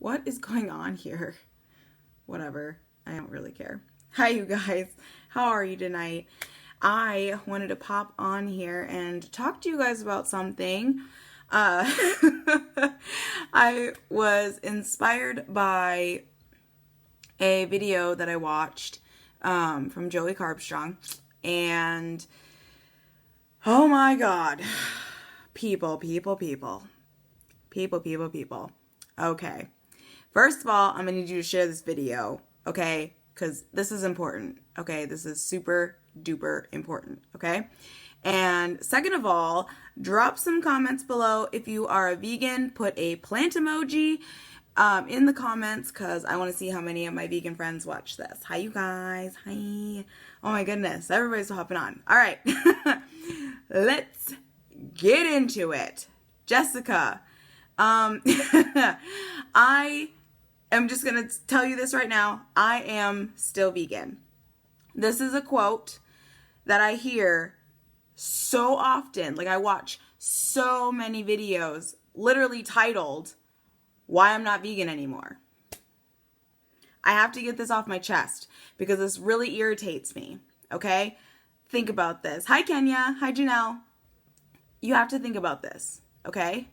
What is going on here? Whatever. I don't really care. Hi, you guys. How are you tonight? I wanted to pop on here and talk to you guys about something. I was inspired by a video that I watched from Joey Carbstrong, and oh my God, people. Okay. First of all, I'm going to need you to share this video, okay? Because this is important, okay? This is super duper important, okay? And second of all, drop some comments below. If you are a vegan, put a plant emoji in the comments because I want to see how many of my vegan friends watch this. Hi, you guys. Hi. Oh my goodness. Everybody's hopping on. All right. Let's get into it. Jessica. I am just going to tell you this right now. I am still vegan. This is a quote that I hear so often. Like, I watch so many videos literally titled, "Why I'm Not Vegan Anymore." I have to get this off my chest because this really irritates me, okay? Think about this. Hi, Kenya. Hi, Janelle. You have to think about this, okay?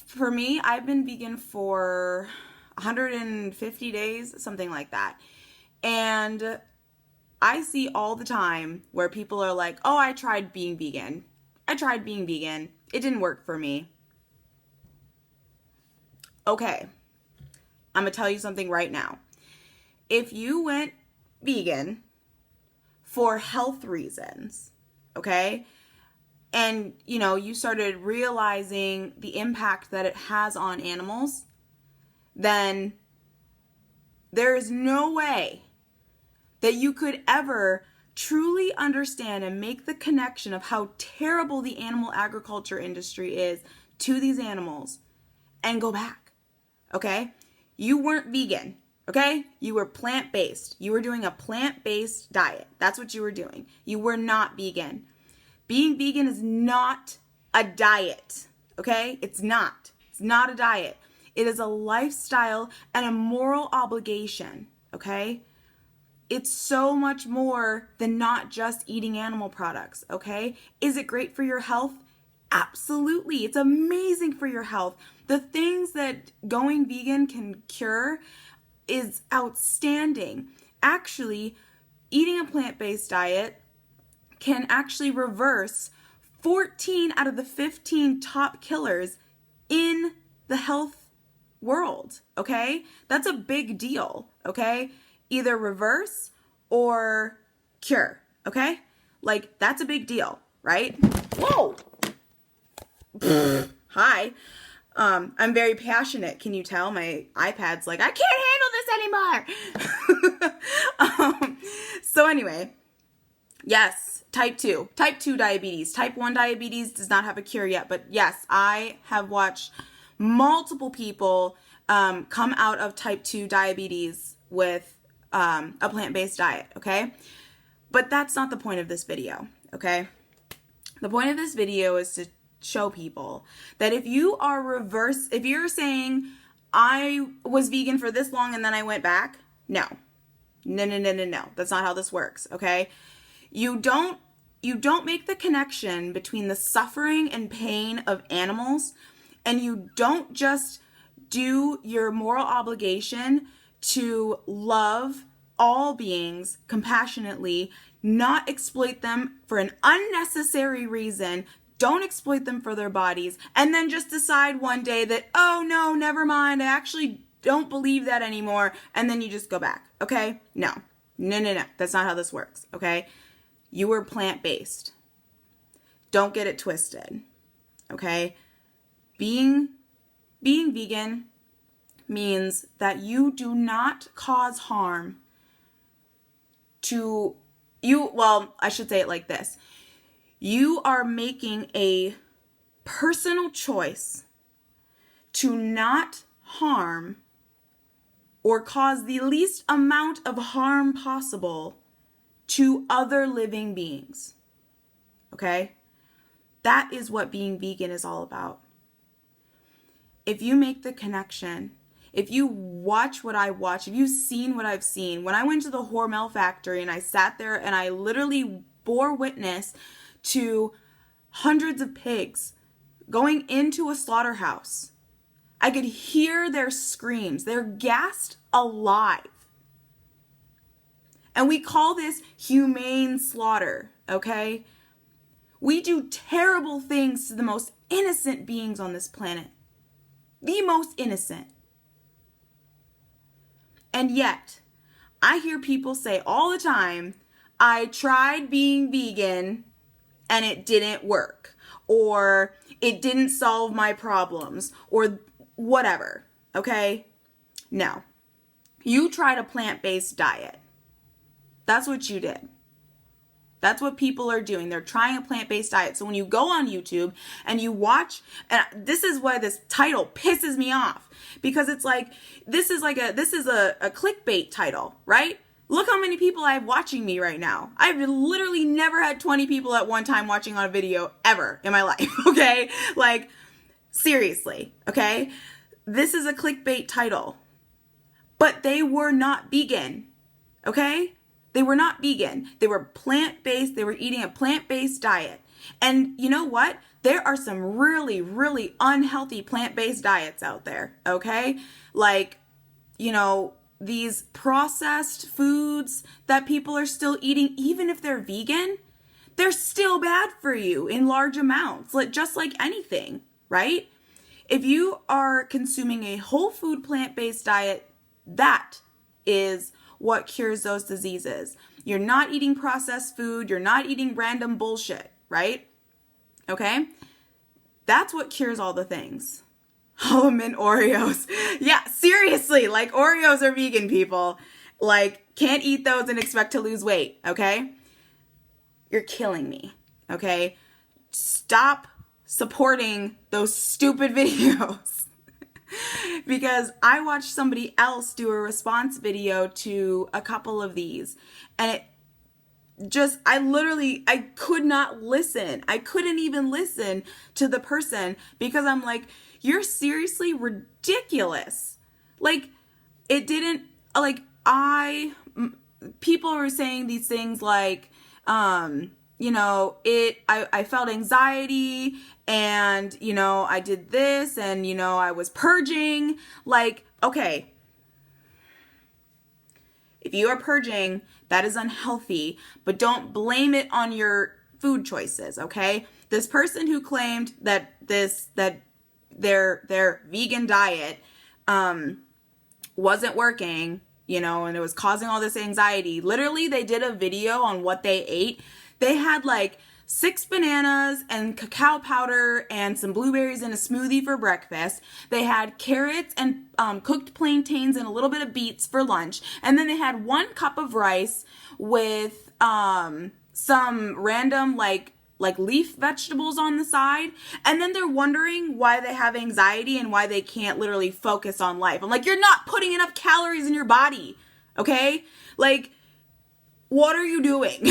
For me, I've been vegan for 150 days, something like that. And I see all the time where people are like, "Oh, I tried being vegan. It didn't work for me." Okay, I'm going to tell you something right now. If you went vegan for health reasons, okay, and, you started realizing the impact that it has on animals, then there is no way that you could ever truly understand and make the connection of how terrible the animal agriculture industry is to these animals and go back, okay? You weren't vegan, okay? You were plant-based. You were doing a plant-based diet. That's what you were doing. You were not vegan. Being vegan is not a diet, okay? It's not. It's not a diet. It is a lifestyle and a moral obligation, okay? It's so much more than not just eating animal products, okay? Is it great for your health? Absolutely. It's amazing for your health. The things that going vegan can cure is outstanding. Actually, eating a plant-based diet can actually reverse 14 out of the 15 top killers in the health world, okay? That's a big deal, okay? Either reverse or cure, okay? Like, that's a big deal, right? Whoa! Hi. I'm very passionate. Can you tell? My iPad's like, I can't handle this anymore. So anyway, yes, type 2 diabetes. Type 1 diabetes does not have a cure yet, but yes, I have watched multiple people come out of type 2 diabetes with a plant-based diet, okay? But that's not the point of this video, okay? The point of this video is to show people that if you're saying, I was vegan for this long and then I went back, no. That's not how this works, okay? You don't make the connection between the suffering and pain of animals, and you don't just do your moral obligation to love all beings compassionately, not exploit them for an unnecessary reason, don't exploit them for their bodies, and then just decide one day that, oh no, never mind, I actually don't believe that anymore, and then you just go back, okay? No. That's not how this works, okay? You were plant-based. Don't get it twisted, okay? Being vegan means that you do not cause harm to you. Well, I should say it like this. You are making a personal choice to not harm or cause the least amount of harm possible to other living beings. Okay? That is what being vegan is all about. if you make the connection, if you watch what I watch, if you've seen what I've seen, when I went to the Hormel factory and I sat there and I literally bore witness to hundreds of pigs going into a slaughterhouse, I could hear their screams. They're gassed alive. And we call this humane slaughter, okay? We do terrible things to the most innocent beings on this planet. The most innocent. And yet, I hear people say all the time, I tried being vegan and it didn't work. Or it didn't solve my problems. Or whatever, okay? No. You tried a plant-based diet. That's what you did. That's what people are doing. They're trying a plant-based diet. So when you go on YouTube and you watch, and this is why this title pisses me off, because it's like, this is a clickbait title, right? Look how many people I have watching me right now. I've literally never had 20 people at one time watching on a video ever in my life, okay? Like, seriously, okay? This is a clickbait title. But they were not vegan, okay? They were not vegan. They were plant-based. They were eating a plant-based diet. And you know what? There are some really, really unhealthy plant-based diets out there, okay? Like, you know, these processed foods that people are still eating, even if they're vegan, they're still bad for you in large amounts, just like anything, right? If you are consuming a whole food plant-based diet, that is what cures those diseases. You're not eating processed food. You're not eating random bullshit, right? Okay? That's what cures all the things. Almond Oreos. Yeah, seriously, like Oreos are vegan, people. Like, can't eat those and expect to lose weight, okay? You're killing me, okay? Stop supporting those stupid videos. Because I watched somebody else do a response video to a couple of these, and it just, I could not listen. I couldn't even listen to the person because I'm like, you're seriously ridiculous. Like, it didn't, like, people were saying these things like, you know, I felt anxiety and, you know, I did this and, you know, I was purging. Like, okay, if you are purging, that is unhealthy, but don't blame it on your food choices, okay? This person who claimed that their vegan diet wasn't working, you know, and it was causing all this anxiety. Literally, they did a video on what they ate. They had like 6 bananas and cacao powder and some blueberries in a smoothie for breakfast. They had carrots and cooked plantains and a little bit of beets for lunch. And then they had 1 cup of rice with some random like leaf vegetables on the side. And then they're wondering why they have anxiety and why they can't literally focus on life. I'm like, you're not putting enough calories in your body, okay? Like, what are you doing?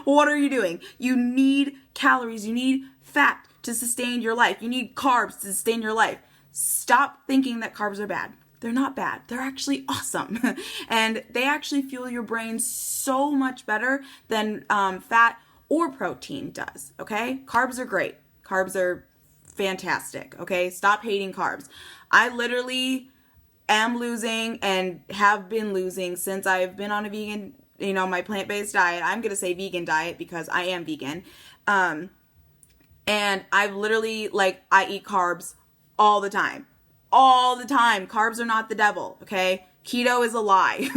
What are you doing? You need calories. You need fat to sustain your life. You need carbs to sustain your life. Stop thinking that carbs are bad. They're not bad. They're actually awesome. And they actually fuel your brain so much better than fat or protein does, okay? Carbs are great. Carbs are fantastic, okay? Stop hating carbs. I literally am losing and have been losing since I've been on a vegan, you know, my plant-based diet. I'm going to say vegan diet because I am vegan. And I've literally, like, I eat carbs all the time. All the time. Carbs are not the devil, okay? Keto is a lie.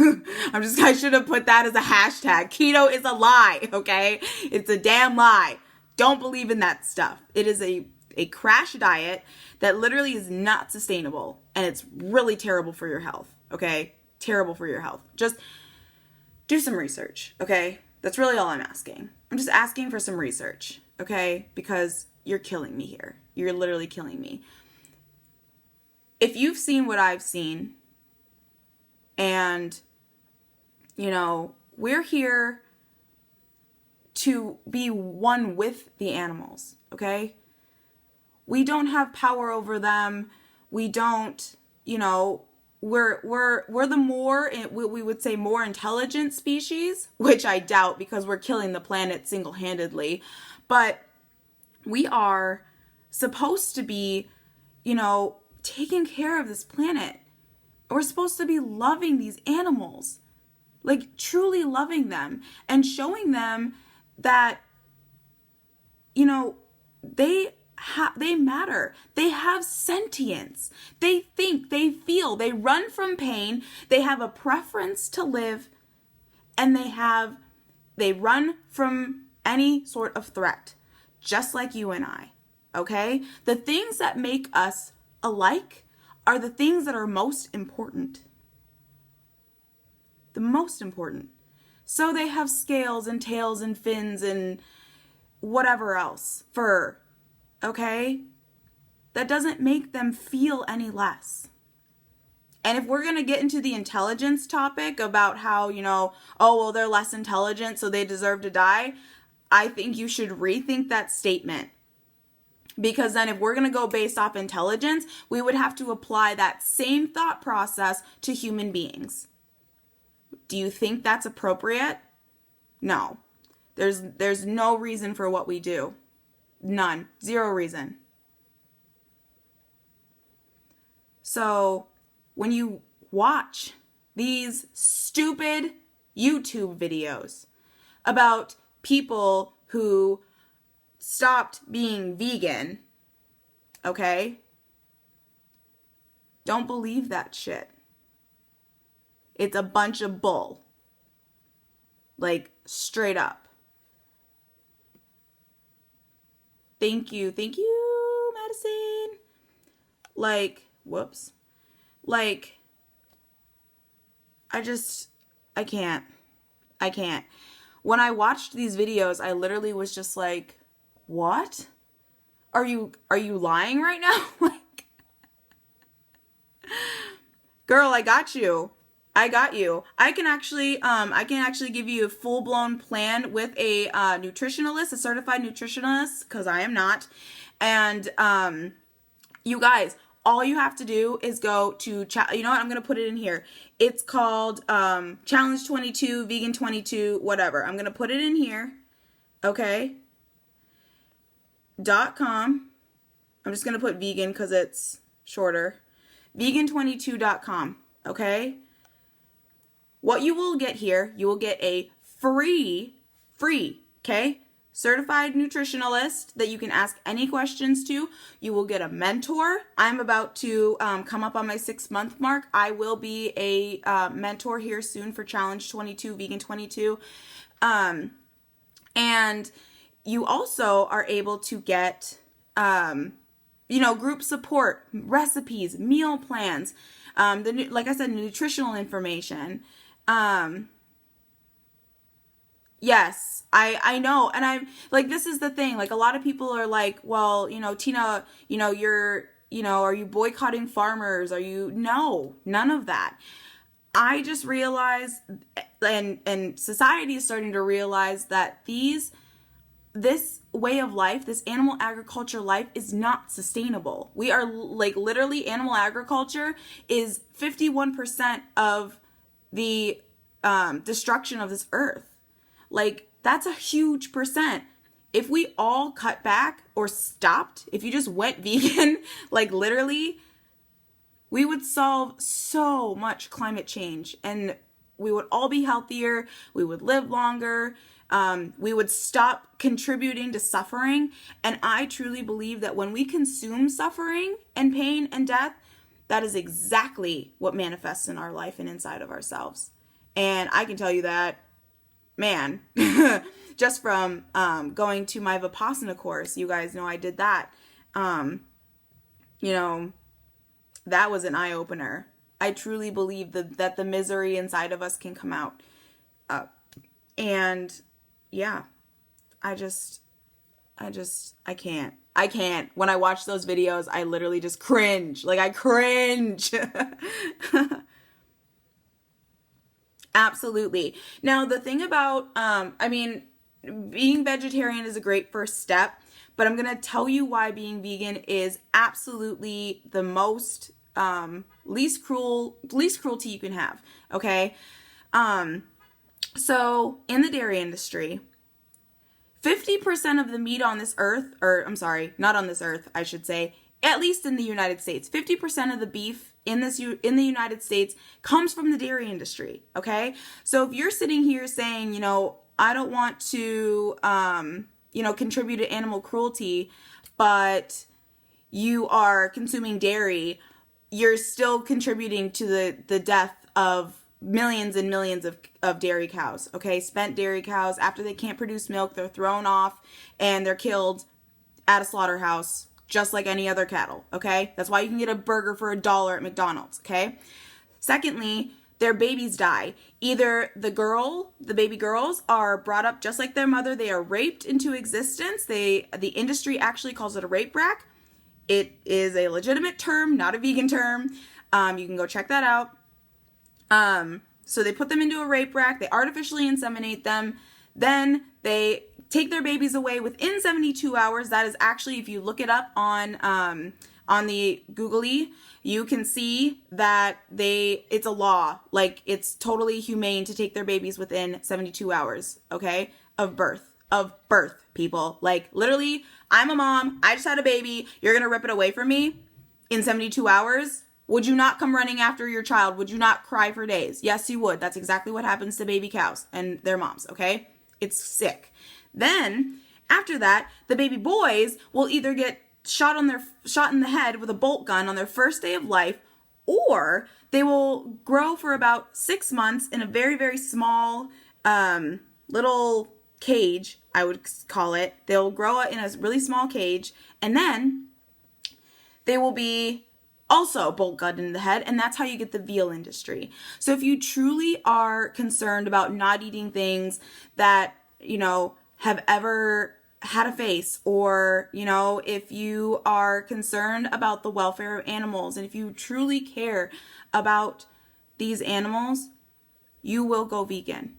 I should have put that as a hashtag. Keto is a lie, okay? It's a damn lie. Don't believe in that stuff. It is a crash diet that literally is not sustainable. And it's really terrible for your health, okay? Terrible for your health. Just do some research, okay? That's really all I'm asking. I'm just asking for some research, okay? Because you're killing me here. You're literally killing me. If you've seen what I've seen, and, you know, we're here to be one with the animals, okay? We don't have power over them. We don't, you know, we're the more, we would say, more intelligent species, which I doubt because we're killing the planet single-handedly. But we are supposed to be, you know, taking care of this planet. We're supposed to be loving these animals, like truly loving them and showing them that, you know, they matter. They have sentience. They think, they feel, they run from pain. They have a preference to live, and they run from any sort of threat, just like you and I. Okay? The things that make us alike are the things that are most important. The most important. So they have scales and tails and fins and whatever else, fur. Okay? That doesn't make them feel any less. And if we're going to get into the intelligence topic about how, you know, oh, well, they're less intelligent, so they deserve to die, I think you should rethink that statement. Because then if we're going to go based off intelligence, we would have to apply that same thought process to human beings. Do you think that's appropriate? No. There's no reason for what we do. None. Zero reason. So when you watch these stupid YouTube videos about people who stopped being vegan, okay? Don't believe that shit. It's a bunch of bull. Like, straight up. Thank you, Madison. Like, whoops. Like, I can't. When I watched these videos, I literally was just like, what? Are you lying right now? Like, girl, I got you. I can actually give you a full-blown plan with a nutritionalist, a certified nutritionist, because I am not. And you guys, all you have to do is go to, you know what, I'm going to put it in here. It's called Challenge 22, Vegan 22, whatever. I'm going to put it in here, okay? .com. I'm just going to put vegan because it's shorter. Vegan22.com, okay? What you will get here, you will get a free, okay? Certified nutritionalist that you can ask any questions to. You will get a mentor. I'm about to come up on my 6-month mark. I will be a mentor here soon for Challenge 22, Vegan 22. And you also are able to get, you know, group support, recipes, meal plans, like I said, nutritional information. Yes, I know. And I'm like, this is the thing. Like, a lot of people are like, well, you know, Tina, you know, are you boycotting farmers? No, none of that. I just realized, and society is starting to realize that this way of life, this animal agriculture life, is not sustainable. We are like, literally, animal agriculture is 51% of the destruction of this earth. Like, that's a huge percent. If we all cut back or stopped, if you just went vegan, like, literally, we would solve so much climate change, and we would all be healthier. We would live longer. We would stop contributing to suffering. And I truly believe that when we consume suffering and pain and death, that is exactly what manifests in our life and inside of ourselves. And I can tell you that, man, just from going to my Vipassana course, you guys know I did that. You know, that was an eye-opener. I truly believe that the misery inside of us can come out. And yeah, I can't. When I watch those videos, I literally just cringe. Like, I cringe. Absolutely. Now, the thing about, I mean, being vegetarian is a great first step, but I'm going to tell you why being vegan is absolutely the most least cruelty you can have, okay? So in the dairy industry, 50% of the meat on this earth, or I'm sorry, not on this earth, I should say, at least in the United States, 50% of the beef in the United States comes from the dairy industry, okay? So if you're sitting here saying, you know, I don't want to, you know, contribute to animal cruelty, but you are consuming dairy, you're still contributing to the death of millions and millions of dairy cows, okay? Spent dairy cows, after they can't produce milk, they're thrown off and they're killed at a slaughterhouse just like any other cattle, okay? That's why you can get a burger for $1 at McDonald's, okay? Secondly, their babies die. Either the baby girls are brought up just like their mother, they are raped into existence. The industry actually calls it a rape rack. It is a legitimate term, not a vegan term. You can go check that out. So they put them into a rape rack, they artificially inseminate them, then they take their babies away within 72 hours. That is actually, if you look it up on the Googly, you can see that it's a law. Like, it's totally humane to take their babies within 72 hours, okay, of birth, people. Like, literally, I'm a mom, I just had a baby, you're gonna rip it away from me in 72 hours? Would you not come running after your child? Would you not cry for days? Yes, you would. That's exactly what happens to baby cows and their moms, okay? It's sick. Then, after that, the baby boys will either get shot in the head with a bolt gun on their first day of life, or they will grow for about 6 months in a very, very small little cage, I would call it. They'll grow in a really small cage, and then they will be also bolt gunned in the head, and that's how you get the veal industry. So if you truly are concerned about not eating things that, you know, have ever had a face, or, you know, if you are concerned about the welfare of animals, and if you truly care about these animals, you will go vegan.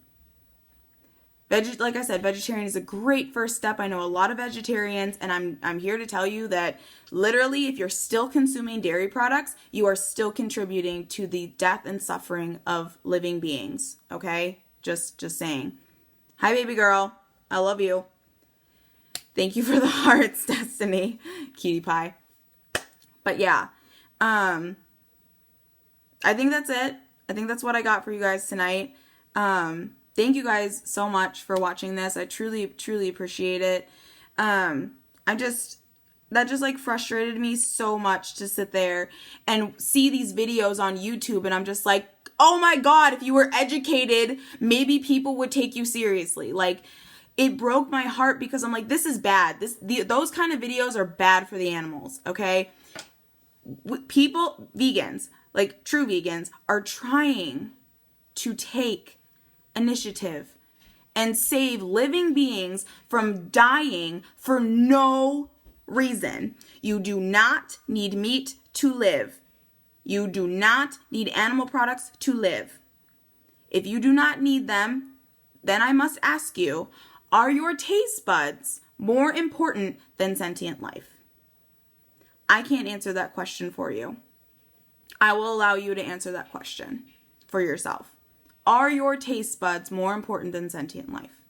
Like I said, vegetarian is a great first step. I know a lot of vegetarians, and I'm here to tell you that literally, if you're still consuming dairy products, you are still contributing to the death and suffering of living beings. Okay? Just saying. Hi, baby girl. I love you. Thank you for the hearts, Destiny. Cutie pie. But yeah, I think that's it. I think that's what I got for you guys tonight. Thank you guys so much for watching this. I truly, truly appreciate it. That just like frustrated me so much to sit there and see these videos on YouTube, and I'm just like, oh my God, if you were educated, maybe people would take you seriously. Like, it broke my heart because I'm like, this is bad. Those kind of videos are bad for the animals, okay? People, vegans, like true vegans, are trying to take initiative and save living beings from dying for no reason. You do not need meat to live. You do not need animal products to live. If you do not need them, then I must ask you, are your taste buds more important than sentient life? I can't answer that question for you. I will allow you to answer that question for yourself. Are your taste buds more important than sentient life?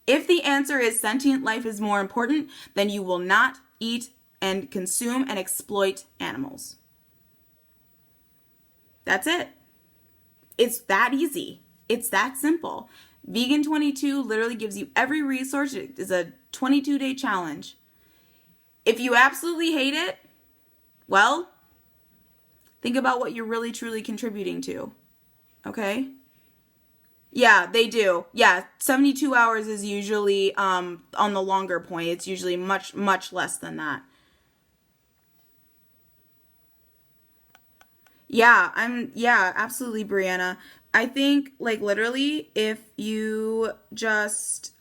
If the answer is sentient life is more important, then you will not eat and consume and exploit animals. That's it. It's that easy. It's that simple. Vegan 22 literally gives you every resource. It is a 22-day challenge. If you absolutely hate it, well, think about what you're really truly contributing to. Okay? Yeah, they do. Yeah, 72 hours is usually on the longer point. It's usually much, much less than that. Yeah, absolutely, Brianna. I think, like, literally, if you just,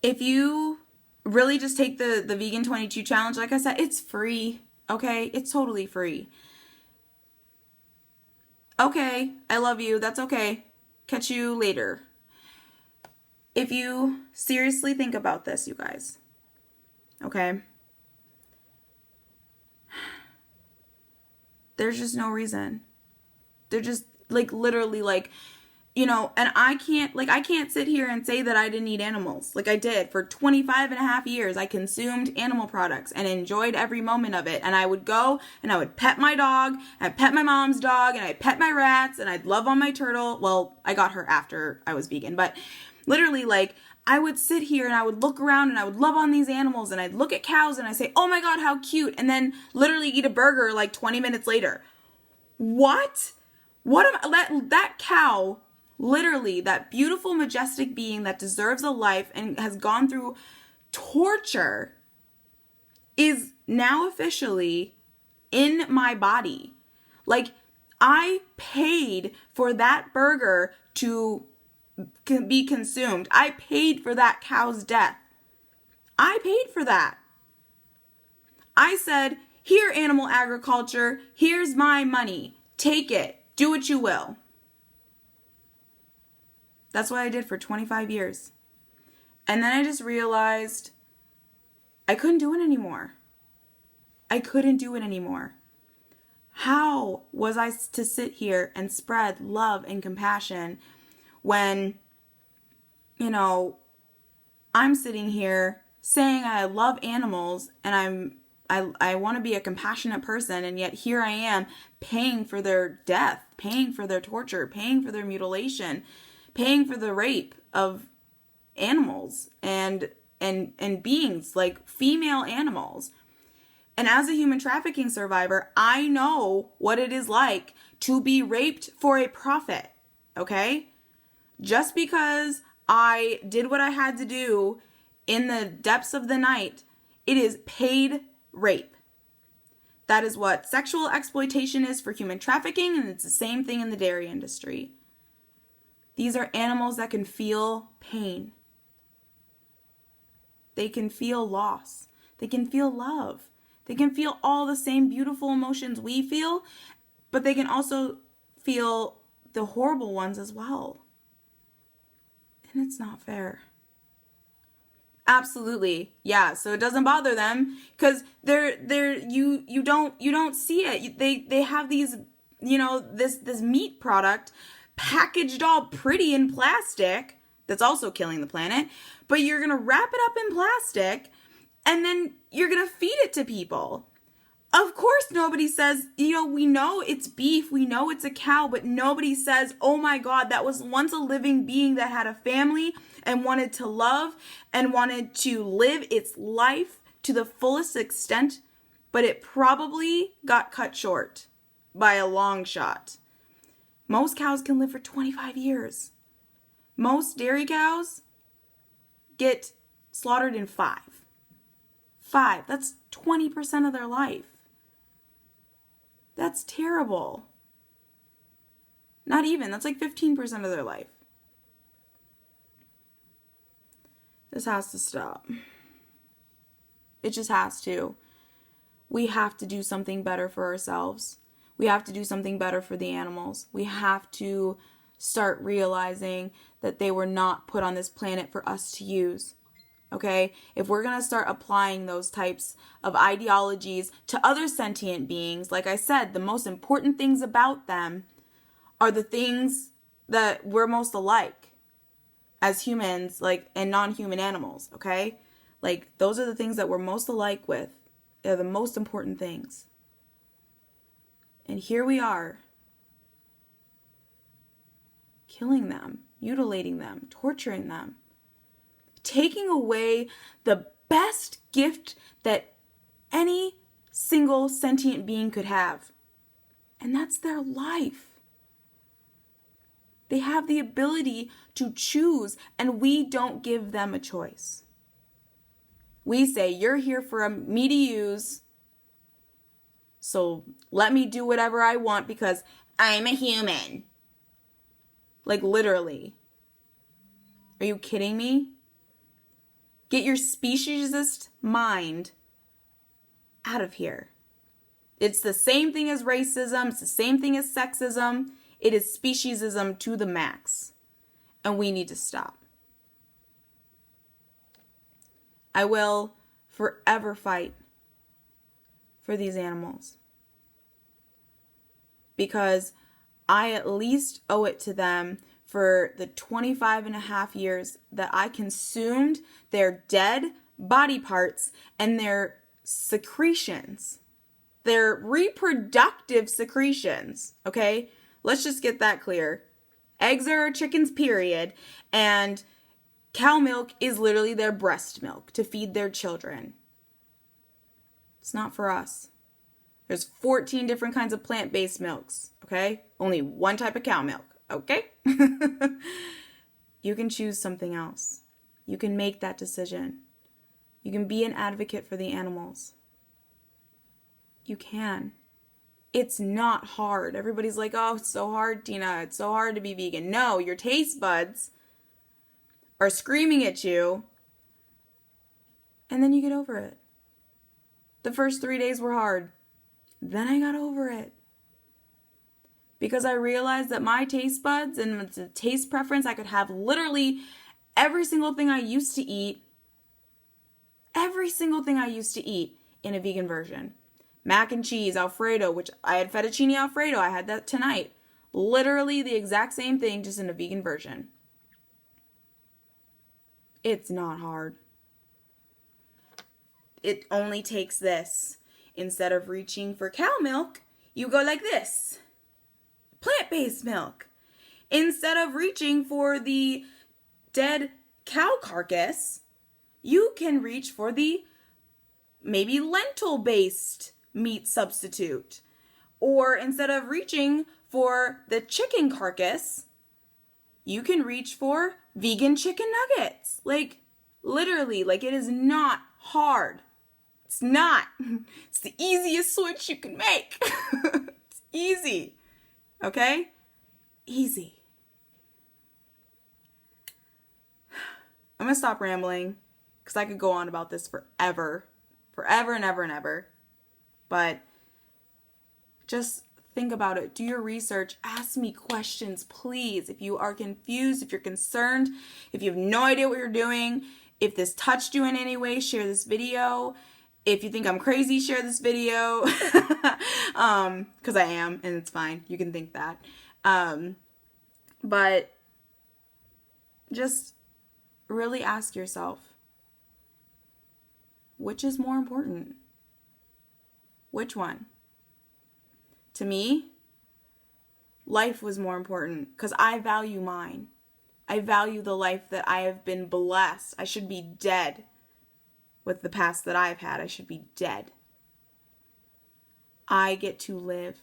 if you really just take the Vegan 22 challenge, like I said, it's free, okay? It's totally free. Okay, I love you. That's okay. Catch you later. If you seriously think about this, you guys, okay? There's just no reason. They're just like literally like, you know, and I can't sit here and say that I didn't eat animals. Like I did for 25 and a half years. I consumed animal products and enjoyed every moment of it. And I would go and I would pet my dog, I'd pet my mom's dog, and I'd pet my rats, and I'd love on my turtle. Well, I got her after I was vegan, but literally like I would sit here and I would look around and I would love on these animals, and I'd look at cows and I say, oh my God, how cute. And then literally eat a burger like 20 minutes later. What? That cow, literally, that beautiful, majestic being that deserves a life and has gone through torture, is now officially in my body. Like, I paid for that burger to be consumed. I paid for that cow's death. I paid for that. I said, here, animal agriculture, here's my money. Take it. Do what you will. That's what I did for 25 years. And then I just realized I couldn't do it anymore. I couldn't do it anymore. How was I to sit here and spread love and compassion when, you know, I'm sitting here saying I love animals and I want to be a compassionate person, and yet here I am paying for their death, paying for their torture, paying for their mutilation, paying for the rape of animals and beings, like female animals. And as a human trafficking survivor, I know what it is like to be raped for a profit, okay? Just because I did what I had to do in the depths of the night, it is paid rape. That is what sexual exploitation is for human trafficking, and it's the same thing in the dairy industry. These are animals that can feel pain. They can feel loss. They can feel love. They can feel all the same beautiful emotions we feel, but they can also feel the horrible ones as well. And it's not fair. Absolutely. Yeah, so it doesn't bother them because you don't see it. They have these, you know, this meat product packaged all pretty in plastic that's also killing the planet, but you're going to wrap it up in plastic and then you're going to feed it to people. Of course, nobody says, you know, we know it's beef, we know it's a cow, but nobody says, oh my God, that was once a living being that had a family and wanted to love and wanted to live its life to the fullest extent, but it probably got cut short by a long shot. Most cows can live for 25 years. Most dairy cows get slaughtered in 5. That's 20% of their life. That's terrible. Not even. That's like 15% of their life. This has to stop. It just has to. We have to do something better for ourselves. We have to do something better for the animals. We have to start realizing that they were not put on this planet for us to use. Okay? If we're going to start applying those types of ideologies to other sentient beings, like I said, the most important things about them are the things that we're most alike as humans, like, and non-human animals, okay? Like, those are the things that we're most alike with. They're the most important things. And here we are, killing them, mutilating them, torturing them, taking away the best gift that any single sentient being could have. And that's their life. They have the ability to choose, and we don't give them a choice. We say, you're here for me to use, so let me do whatever I want because I'm a human. Like, literally. Are you kidding me? Get your speciesist mind out of here. It's the same thing as racism. It's the same thing as sexism. It is speciesism to the max. And we need to stop. I will forever fight for these animals, because I at least owe it to them for the 25 and a half years that I consumed their dead body parts and their secretions, their reproductive secretions, okay? Let's just get that clear. Eggs are chickens, period, and cow milk is literally their breast milk to feed their children. It's not for us. There's 14 different kinds of plant-based milks, okay? Only one type of cow milk, okay? You can choose something else. You can make that decision. You can be an advocate for the animals. You can. It's not hard. Everybody's like, oh, it's so hard, Tina. It's so hard to be vegan. No, your taste buds are screaming at you, and then you get over it. The first 3 days were hard. Then I got over it. Because I realized that my taste buds and the taste preference, I could have literally every single thing I used to eat. Every single thing I used to eat in a vegan version. Mac and cheese, Alfredo, which I had fettuccine Alfredo. I had that tonight. Literally the exact same thing, just in a vegan version. It's not hard. It only takes this. Instead of reaching for cow milk, you go like this. Plant-based milk. Instead of reaching for the dead cow carcass, you can reach for the maybe lentil-based meat substitute. Or instead of reaching for the chicken carcass, you can reach for vegan chicken nuggets. Like, literally, like, it is not hard. It's not. It's the easiest switch you can make. It's easy. Okay? Easy. I'm going to stop rambling because I could go on about this forever. Forever and ever and ever. But just think about it. Do your research. Ask me questions, please. If you are confused, if you're concerned, if you have no idea what you're doing, if this touched you in any way, share this video. If you think I'm crazy, share this video. Because I am, and it's fine. You can think that. But just really ask yourself, which is more important? Which one? To me, life was more important because I value mine. I value the life that I have been blessed. I should be dead. With the past that I've had, I should be dead. I get to live.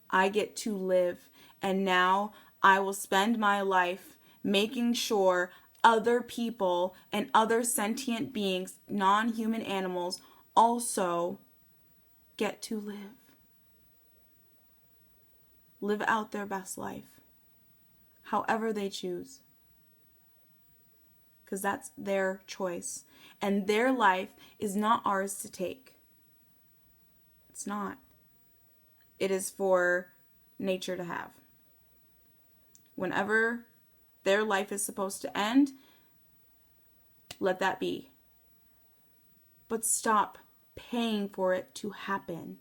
I get to live. And now I will spend my life making sure other people and other sentient beings, non-human animals, also get to live. Live out their best life. However they choose. Because that's their choice. And their life is not ours to take. It's not. It is for nature to have. Whenever their life is supposed to end, let that be. But stop paying for it to happen.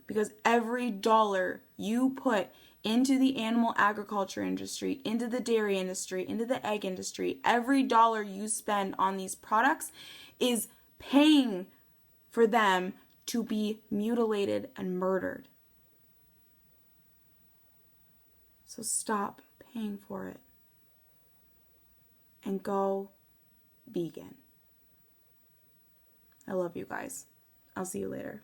Because every dollar you put into the animal agriculture industry, into the dairy industry, into the egg industry, every dollar you spend on these products is paying for them to be mutilated and murdered. So stop paying for it and go vegan. I love you guys. I'll see you later.